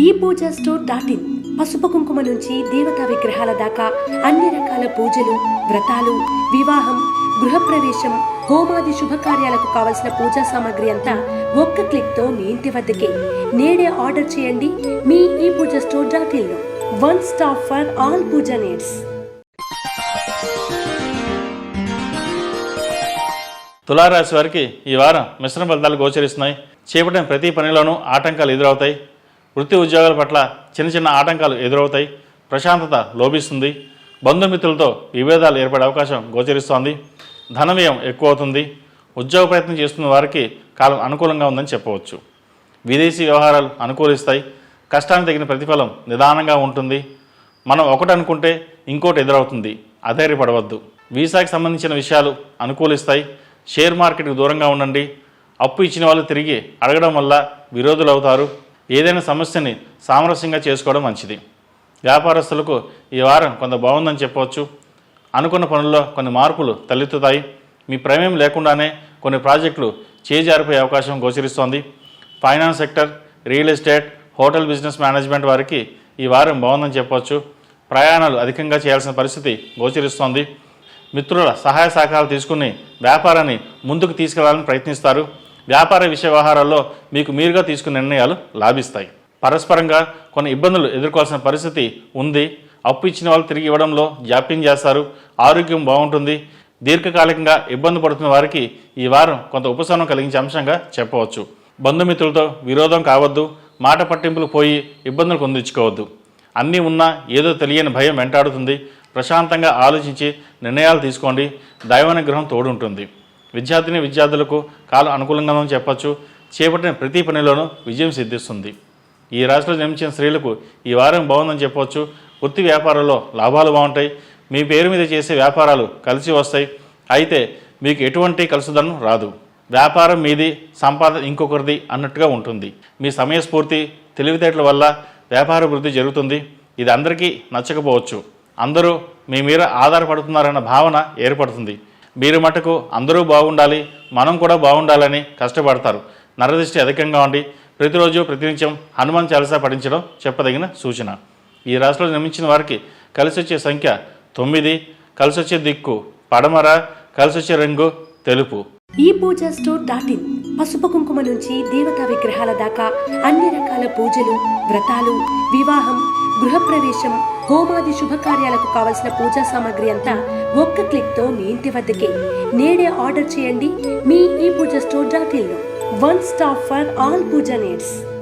ఈ Puja store .in పసుపు కుంకుమ నుంచి దేవతా విగ్రహాల దాకా అన్ని రకాల పూజలు, వ్రతాలు, వివాహం, గృహప్రవేశం, హోమాది శుభకార్యాలకు కావలసిన పూజా సామాగ్రి అంతా ఒక్క క్లిక్తో మీ ఇంటి వద్దకే. నేడే ఆర్డర్ చేయండి మీ ఈ పూజా స్టోర్ .in లో. One stop for all puja needs. తులారాశి వారికి ఈ వారం మిశ్రమ ఫలితాలు గోచరిస్తున్నాయి. చేపట్టిన ప్రతి పనిలోనూ ఆటంకాలు ఎదురవుతాయి. వృత్తి ఉద్యోగాల పట్ల చిన్న చిన్న ఆటంకాలు ఎదురవుతాయి. ప్రశాంతత లోపిస్తుంది. బంధుమిత్రులతో విభేదాలు ఏర్పడే అవకాశం గోచరిస్తోంది. ధన వ్యయం ఎక్కువ అవుతుంది. ఉద్యోగ ప్రయత్నం చేస్తున్న వారికి కాలం అనుకూలంగా ఉందని చెప్పవచ్చు. విదేశీ వ్యవహారాలు అనుకూలిస్తాయి. కష్టానికి తగిన ప్రతిఫలం నిదానంగా ఉంటుంది. మనం ఒకటి అనుకుంటే ఇంకోటి ఎదురవుతుంది. అధైర్యపడవద్దు. వీసాకి సంబంధించిన విషయాలు అనుకూలిస్తాయి. షేర్ మార్కెట్కి దూరంగా ఉండండి. అప్పు ఇచ్చిన వాళ్ళు తిరిగి అడగడం వల్ల విరోధులు అవుతారు. ఏదైనా సమస్యని సామరస్యంగా చేసుకోవడం మంచిది. వ్యాపారస్తులకు ఈ వారం కొంత బాగుందని చెప్పవచ్చు. అనుకున్న పనుల్లో కొన్ని మార్పులు తలెత్తుతాయి. మీ ప్రమేయం లేకుండానే కొన్ని ప్రాజెక్టులు చేజారిపోయే అవకాశం గోచరిస్తోంది. Finance sector, real estate, hotel business management వారికి ఈ వారం బాగుందని చెప్పవచ్చు. ప్రయాణాలు అధికంగా చేయాల్సిన పరిస్థితి గోచరిస్తోంది. మిత్రుల సహాయ సహకారాలు తీసుకుని వ్యాపారాన్ని ముందుకు తీసుకెళ్లాలని ప్రయత్నిస్తారు. వ్యాపార విషయ వ్యవహారాల్లో మీకు మీరుగా తీసుకునే నిర్ణయాలు లాభిస్తాయి. పరస్పరంగా కొన్ని ఇబ్బందులు ఎదుర్కోవాల్సిన పరిస్థితి ఉంది. అప్పు ఇచ్చిన వాళ్ళు తిరిగి ఇవ్వడంలో జాప్యం చేస్తారు. ఆరోగ్యం బాగుంటుంది. దీర్ఘకాలికంగా ఇబ్బంది పడుతున్న వారికి ఈ వారం కొంత ఉపశమనం కలిగించే అంశంగా చెప్పవచ్చు. బంధుమిత్రులతో విరోధం కావద్దు. మాట పట్టింపులు పోయి ఇబ్బందులు పొందించుకోవద్దు. అన్నీ ఉన్నా ఏదో తెలియని భయం వెంటాడుతుంది. ప్రశాంతంగా ఆలోచించి నిర్ణయాలు తీసుకోండి. దైవానుగ్రహం తోడుంటుంది. విద్యార్థులకు కాలం అనుకూలంగా చెప్పచ్చు. చేపట్టిన ప్రతి పనిలోనూ విజయం సిద్ధిస్తుంది. ఈ రాశిలో జన్మించిన స్త్రీలకు ఈ వారం బాగుందని చెప్పవచ్చు. వృత్తి వ్యాపారాల్లో లాభాలు బాగుంటాయి. మీ పేరు మీద చేసే వ్యాపారాలు కలిసి వస్తాయి. అయితే మీకు ఎటువంటి కలుసుదనం రాదు. వ్యాపారం మీది, సంపాదన ఇంకొకరిది అన్నట్టుగా ఉంటుంది. మీ సమయస్ఫూర్తి, తెలివితేటల వల్ల వ్యాపార వృద్ధి జరుగుతుంది. ఇది అందరికీ నచ్చకపోవచ్చు. అందరూ మీ మీద ఆధారపడుతున్నారన్న భావన ఏర్పడుతుంది. మీరు మటుకు అందరూ బాగుండాలి, మనం కూడా బాగుండాలని కష్టపడతారు. నరదృష్టి అధికంగా ఉండి ప్రతిరోజు ప్రతినిత్యం హనుమాన్ చాలీసా పఠించడం చెప్పదగిన సూచన. ఈ రాశిలో జన్మించిన వారికి కలిసి వచ్చే సంఖ్య 9, కలిసి వచ్చే దిక్కు పడమర, కలిసి వచ్చే రంగు తెలుపు. ఈ పూజా స్టోర్ .in పసుపు కుంకుమ నుంచి దేవతా విగ్రహాల దాకా అన్ని రకాల పూజలు, వ్రతాలు, వివాహం, గృహప్రవేశం, హోమాది శుభకార్యాలకు కావలసిన పూజా సామాగ్రి అంతా ఒక్క క్లిక్తో మీ ఇంటి వద్దకే. నేడే ఆర్డర్ చేయండి మీ ఈ పూజా స్టోర్ .in లో. One stop for all puja needs.